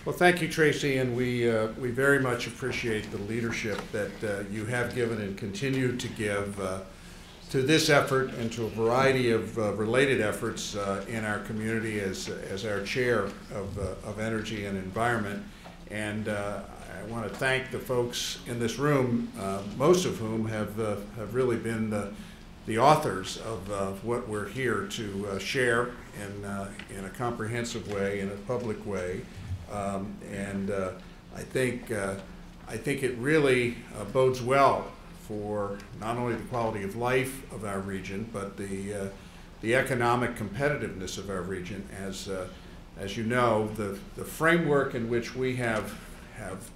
Well, thank you, Tracy, and we very much appreciate the leadership that you have given and continue to give to this effort and to a variety of related efforts in our community as our chair of Energy and Environment. And I want to thank the folks in this room, most of whom have really been the authors of what we're here to share in a comprehensive way, in a public way. I think it really bodes well for not only the quality of life of our region, but the economic competitiveness of our region. As you know, the framework in which we have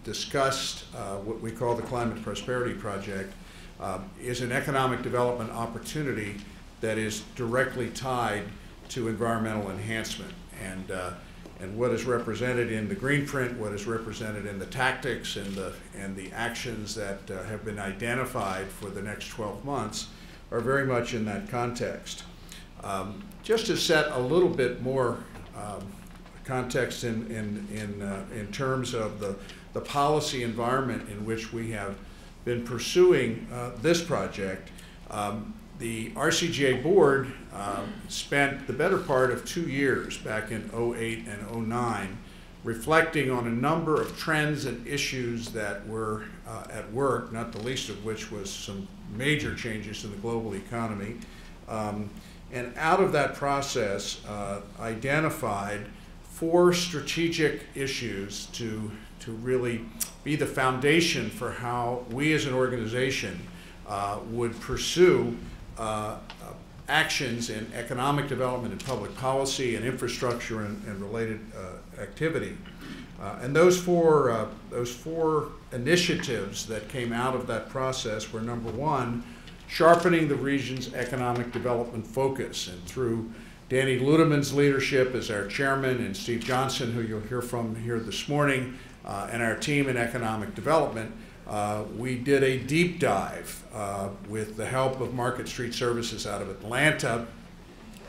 discussed what we call the Climate Prosperity Project is an economic development opportunity that is directly tied to environmental enhancement. And what is represented in the Greenprint, what is represented in the tactics and the actions that have been identified for the next 12 months are very much in that context. Just to set a little bit more context in terms of the policy environment in which we have been pursuing this project, the RCGA board spent the better part of 2 years back in 2008 and 2009 reflecting on a number of trends and issues that were at work, not the least of which was some major changes in the global economy. And out of that process, identified 4 strategic issues to really be the foundation for how we as an organization would pursue actions in economic development and public policy and infrastructure and related activity. And those four initiatives that came out of that process were, number one, sharpening the region's economic development focus. And through Danny Ludeman's leadership as our chairman and Steve Johnson, who you'll hear from here this morning, and our team in economic development, we did a deep dive with the help of Market Street Services out of Atlanta,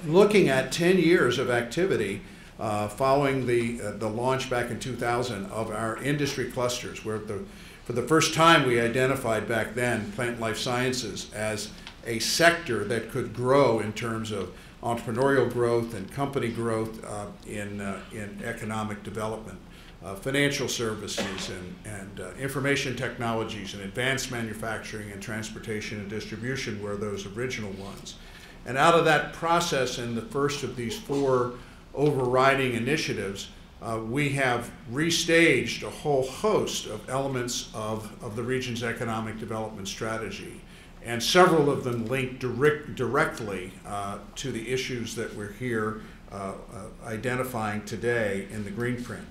looking at 10 years of activity following the launch back in 2000 of our industry clusters, where for the first time we identified back then plant life sciences as a sector that could grow in terms of entrepreneurial growth and company growth in economic development. Financial services and information technologies and advanced manufacturing and transportation and distribution were those original ones. And out of that process, in the first of these 4 overriding initiatives, we have restaged a whole host of elements of the region's economic development strategy. And several of them link directly to the issues that we're here identifying today in the Greenprint.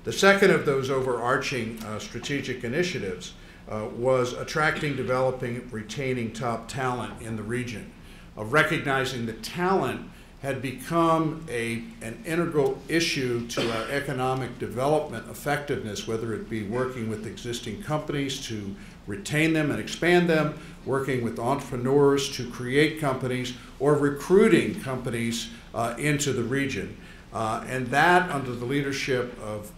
The second of those overarching strategic initiatives was attracting, developing, retaining top talent in the region, recognizing that talent had become an integral issue to our economic development effectiveness, whether it be working with existing companies to retain them and expand them, working with entrepreneurs to create companies, or recruiting companies into the region. And that, under the leadership of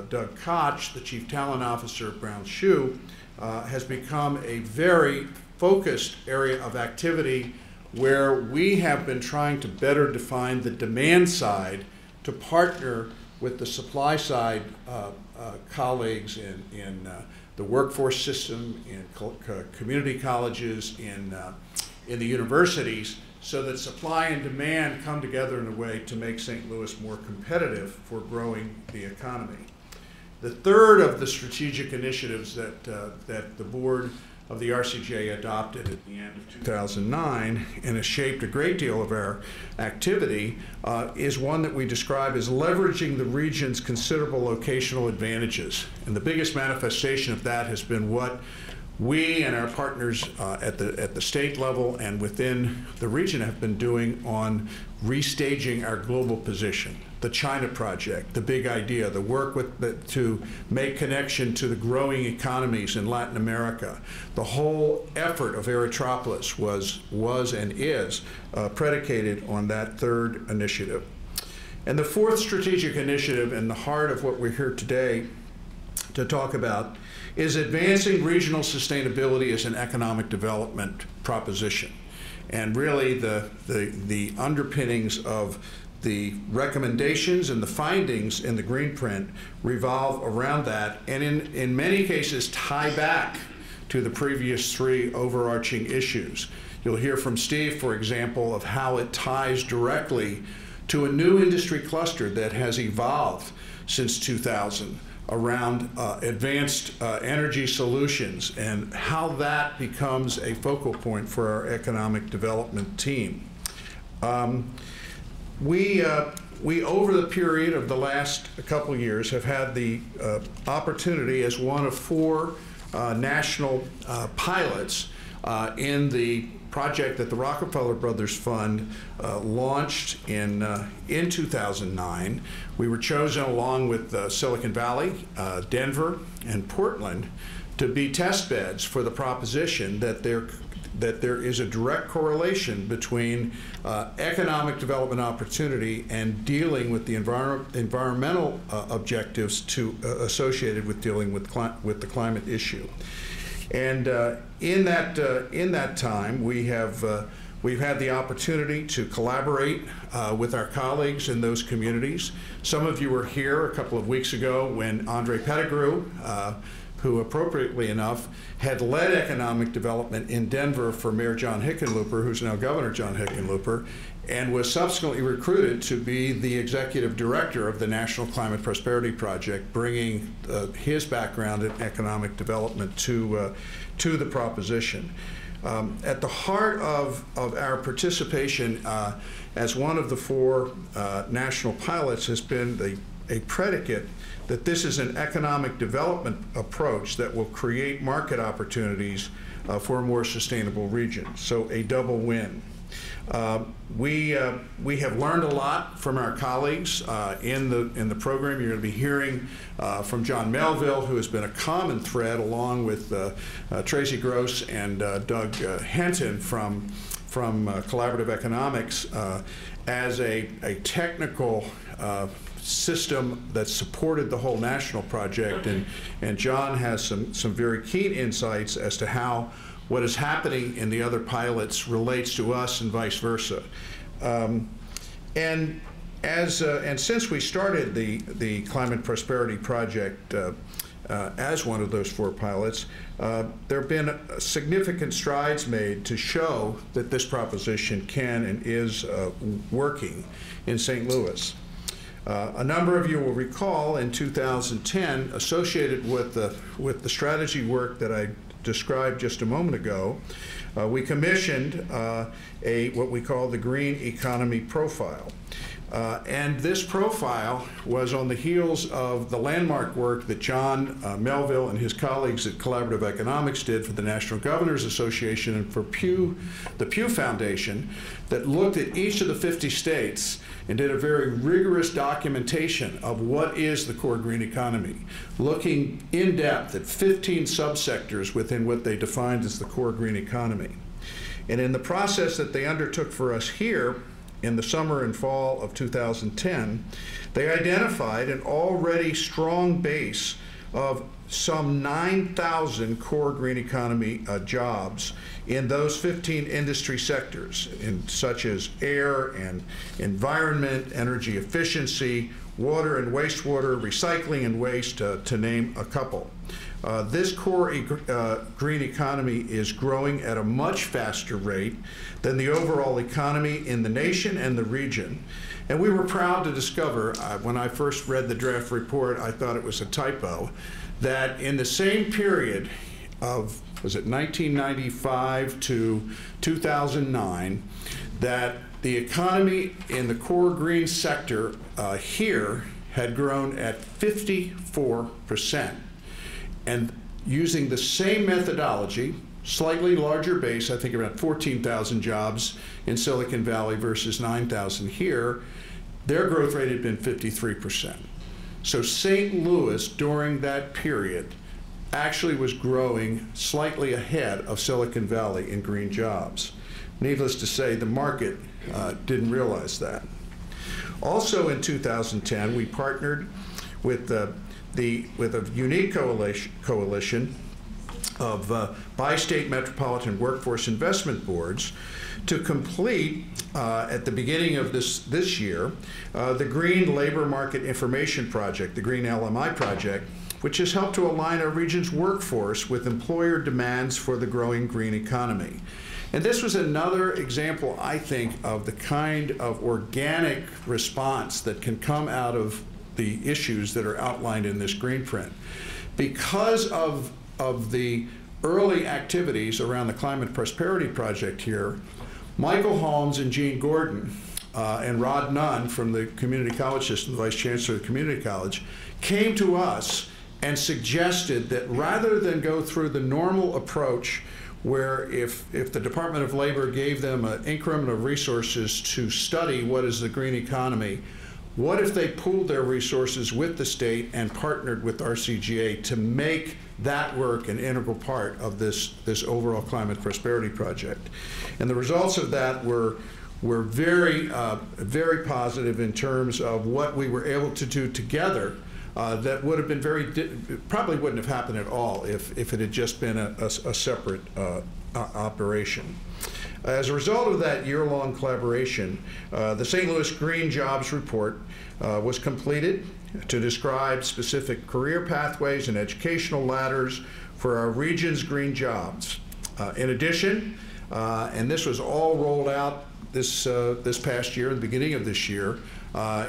Doug Koch, the Chief Talent Officer at Brown Shoe, has become a very focused area of activity where we have been trying to better define the demand side to partner with the supply side colleagues in the workforce system, in community colleges, in the universities, so that supply and demand come together in a way to make St. Louis more competitive for growing the economy. The third of the strategic initiatives that the board of the RCGA adopted at the end of 2009 and has shaped a great deal of our activity is one that we describe as leveraging the region's considerable locational advantages. And the biggest manifestation of that has been what we and our partners at the state level and within the region have been doing on restaging our global position. The China project, the big idea, the work to make connection to the growing economies in Latin America. The whole effort of Eritropoulos was and is predicated on that third initiative. And the fourth strategic initiative, and the heart of what we're here today to talk about, is advancing regional sustainability as an economic development proposition. And really the underpinnings of the recommendations and the findings in the Greenprint revolve around that, and in many cases tie back to the previous three overarching issues. You'll hear from Steve, for example, of how it ties directly to a new industry cluster that has evolved since 2000 around advanced energy solutions and how that becomes a focal point for our economic development team. We over the period of the last couple years have had the opportunity as one of four national pilots in the project that the Rockefeller Brothers Fund launched in 2009. We were chosen along with Silicon Valley, Denver, and Portland to be test beds for the proposition that there is a direct correlation between economic development opportunity and dealing with the environmental objectives associated with dealing with the climate issue. And in that time, we've had the opportunity to collaborate with our colleagues in those communities. Some of you were here a couple of weeks ago when Andre Pettigrew, who appropriately enough had led economic development in Denver for Mayor John Hickenlooper, who's now Governor John Hickenlooper, and was subsequently recruited to be the executive director of the National Climate Prosperity Project, bringing his background in economic development to the proposition. At the heart of our participation as one of the four national pilots has been a predicate that this is an economic development approach that will create market opportunities for a more sustainable region. So a double win. We have learned a lot from our colleagues in the program. You're going to be hearing from John Melville, who has been a common thread along with Tracy Gross and Doug Henton from Collaborative Economics as a technical system that supported the whole national project, and John has some very keen insights as to how what is happening in the other pilots relates to us and vice versa. And since we started the Climate Prosperity Project as one of those four pilots, there have been significant strides made to show that this proposition can and is working in St. Louis. A number of you will recall in 2010, associated with the strategy work that I described just a moment ago, we commissioned what we call the Green Economy Profile. And this profile was on the heels of the landmark work that John Melville and his colleagues at Collaborative Economics did for the National Governors Association and for the Pew Foundation, that looked at each of the 50 states and did a very rigorous documentation of what is the core green economy, looking in depth at 15 subsectors within what they defined as the core green economy. And in the process that they undertook for us here, in the summer and fall of 2010, they identified an already strong base of some 9,000 core green economy jobs in those 15 industry sectors, such as air and environment, energy efficiency, water and wastewater, recycling and waste, to name a couple. This core green economy is growing at a much faster rate than the overall economy in the nation and the region. And we were proud to discover, when I first read the draft report, I thought it was a typo, that in the same period of, was it 1995 to 2009, that the economy in the core green sector here had grown at 54%. And using the same methodology, slightly larger base, I think around 14,000 jobs in Silicon Valley versus 9,000 here, their growth rate had been 53%. So St. Louis during that period actually was growing slightly ahead of Silicon Valley in green jobs. Needless to say, the market didn't realize that. Also in 2010, we partnered with a unique coalition of bi-state metropolitan workforce investment boards to complete, at the beginning of this year, the Green Labor Market Information Project, the Green LMI project, which has helped to align our region's workforce with employer demands for the growing green economy. And this was another example, I think, of the kind of organic response that can come out of the issues that are outlined in this Greenprint. Because of the early activities around the Climate Prosperity Project here, Michael Holmes and Gene Gordon and Rod Nunn from the Community College System, the Vice Chancellor of the Community College, came to us and suggested that rather than go through the normal approach where if the Department of Labor gave them an increment of resources to study what is the green economy, what if they pooled their resources with the state and partnered with RCGA to make that work an integral part of this overall Climate Prosperity Project? And the results of that were very, very positive in terms of what we were able to do together. That would have been probably wouldn't have happened at all if it had just been a separate operation. As a result of that year-long collaboration, the St. Louis Green Jobs Report was completed to describe specific career pathways and educational ladders for our region's green jobs. In addition, and this was all rolled out this past year, the beginning of this year,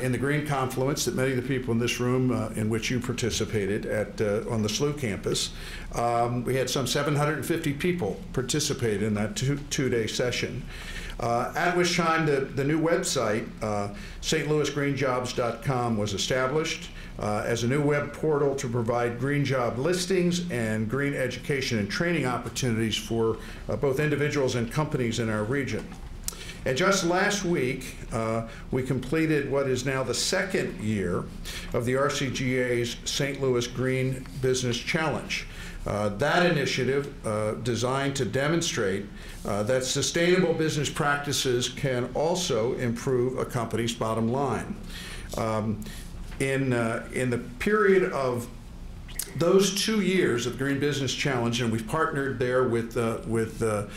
in the Green Confluence that many of the people in this room in which you participated on the SLU campus. We had some 750 people participate in that two-day session. At which time the new website, stlouisgreenjobs.com, was established as a new web portal to provide green job listings and green education and training opportunities for both individuals and companies in our region. And just last week, we completed what is now the second year of the RCGA's St. Louis Green Business Challenge. That initiative, designed to demonstrate that sustainable business practices can also improve a company's bottom line. In the period of those 2 years of the Green Business Challenge, and we've partnered there with the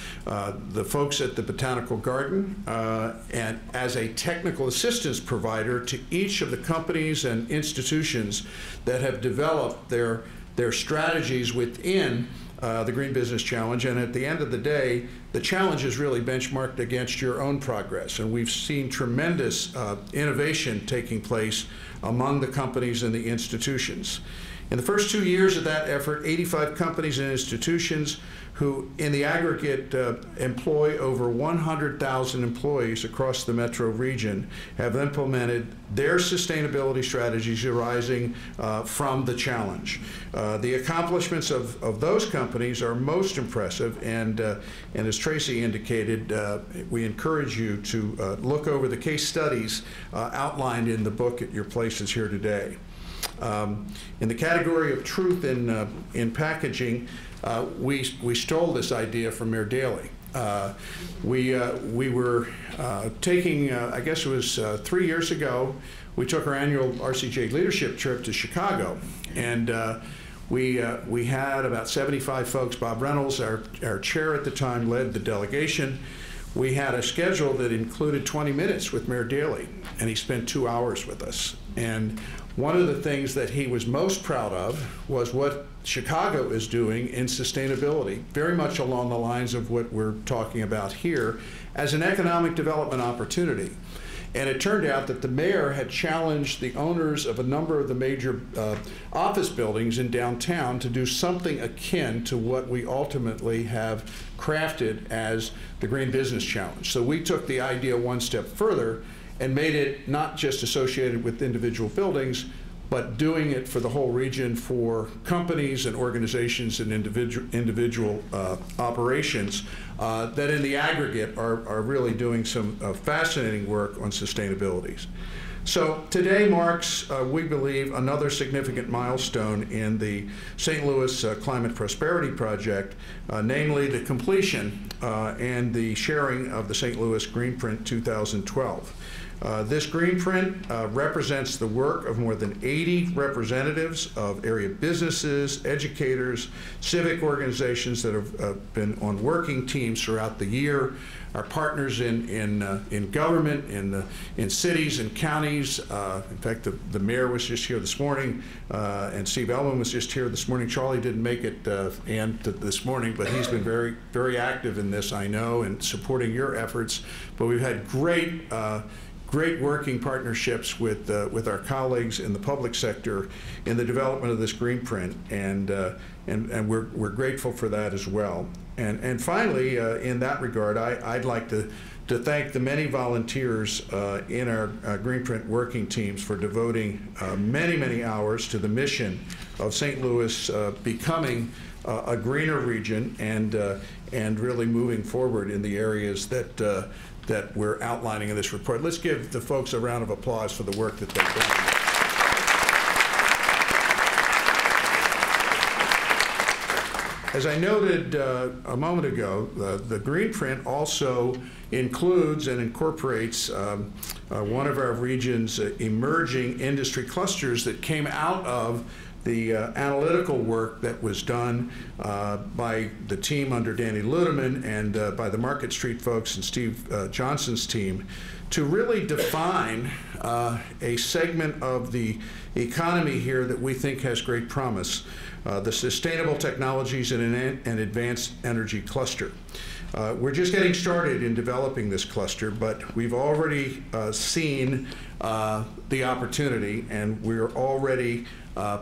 folks at the Botanical Garden and as a technical assistance provider to each of the companies and institutions that have developed their strategies within the Green Business Challenge. And at the end of the day, the challenge is really benchmarked against your own progress. And we've seen tremendous innovation taking place among the companies and the institutions. In the first 2 years of that effort, 85 companies and institutions who in the aggregate employ over 100,000 employees across the metro region have implemented their sustainability strategies arising from the challenge. The accomplishments of those companies are most impressive, and as Tracy indicated, we encourage you to look over the case studies outlined in the book at your places here today. In the category of truth in packaging, we stole this idea from Mayor Daley. We were taking, I guess it was 3 years ago, we took our annual RCGA leadership trip to Chicago, and we had about 75 folks. Bob Reynolds, our chair at the time, led the delegation. We had a schedule that included 20 minutes with Mayor Daley, and he spent 2 hours with us. And one of the things that he was most proud of was what Chicago is doing in sustainability, very much along the lines of what we're talking about here, as an economic development opportunity. And it turned out that the mayor had challenged the owners of a number of the major office buildings in downtown to do something akin to what we ultimately have crafted as the Green Business Challenge. So we took the idea one step further and made it not just associated with individual buildings, but doing it for the whole region for companies and organizations and individual operations that in the aggregate are really doing some fascinating work on sustainability. So today marks, we believe, another significant milestone in the St. Louis Climate Prosperity Project, namely the completion and the sharing of the St. Louis Greenprint 2012. This Greenprint represents the work of more than 80 representatives of area businesses, educators, civic organizations that have been on working teams throughout the year. Our partners in government, in cities and counties. In fact, the mayor was just here this morning, and Steve Elman was just here this morning. Charlie didn't make it this morning, but he's been very, very active in this, I know, and supporting your efforts. But we've had great working partnerships with our colleagues in the public sector in the development of this Greenprint, and we're grateful for that as well. And finally, in that regard, I'd like to thank the many volunteers in our Greenprint working teams for devoting many hours to the mission of St. Louis becoming a greener region and really moving forward in the areas that we're outlining in this report. Let's give the folks a round of applause for the work that they've done. As I noted a moment ago, the Greenprint also includes and incorporates one of our region's emerging industry clusters that came out of the analytical work that was done by the team under Danny Ludeman and by the Market Street folks and Steve Johnson's team to really define a segment of the economy here that we think has great promise, the Sustainable Technologies and Advanced Energy Cluster. We're just getting started in developing this cluster, but we've already seen the opportunity, and we're already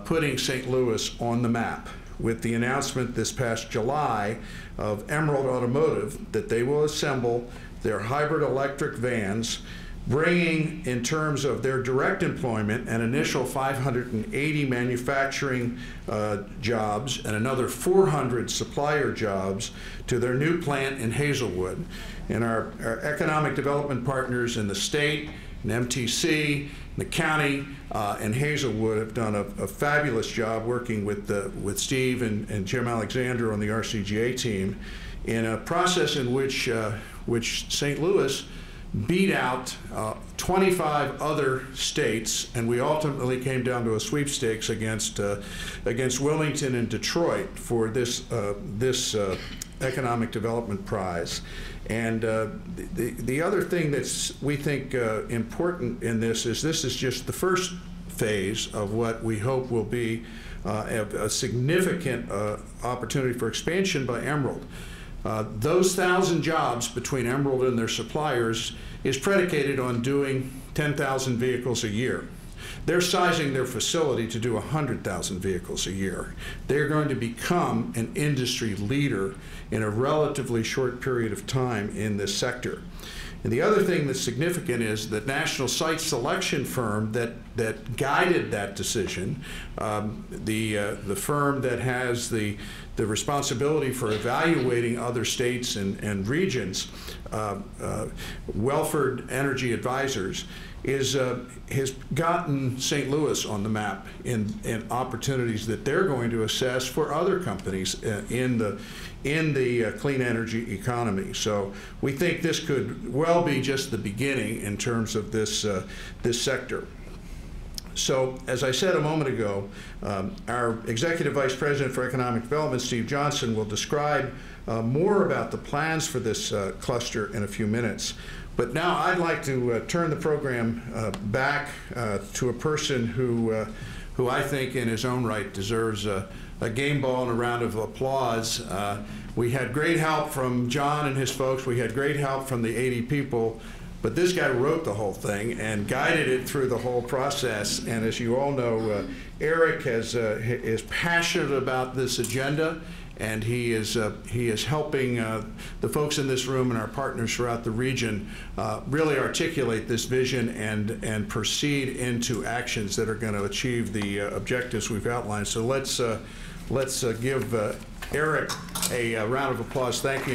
putting St. Louis on the map with the announcement this past July of Emerald Automotive that they will assemble their hybrid electric vans, bringing, in terms of their direct employment, an initial 580 manufacturing jobs and another 400 supplier jobs to their new plant in Hazelwood. And our economic development partners in the state, and MTC, the county, and Hazelwood have done a fabulous job working with Steve and Jim Alexander on the RCGA team in a process in which St. Louis beat out 25 other states, and we ultimately came down to a sweepstakes against Wilmington and Detroit for this economic development prize. And the other thing that's we think important in this is just the first phase of what we hope will be a significant opportunity for expansion by Emerald. Those 1,000 jobs between Emerald and their suppliers is predicated on doing 10,000 vehicles a year. They're sizing their facility to do 100,000 vehicles a year. They're going to become an industry leader in a relatively short period of time in this sector. And the other thing that's significant is the national site selection firm that guided that decision, the firm that has the responsibility for evaluating other states and regions, Welford Energy Advisors, has gotten St. Louis on the map in opportunities that they're going to assess for other companies in the clean energy economy. So we think this could well be just the beginning in terms of this sector. So, as I said a moment ago, our Executive Vice President for Economic Development, Steve Johnson, will describe more about the plans for this cluster in a few minutes. But now I'd like to turn the program back to a person who I think in his own right deserves a game ball and a round of applause. We had great help from John and his folks. We had great help from the 80 people. But this guy wrote the whole thing and guided it through the whole process. And as you all know, Eric is passionate about this agenda, and he is helping the folks in this room and our partners throughout the region really articulate this vision and proceed into actions that are going to achieve the objectives we've outlined. So let's give Eric a round of applause. Thank you.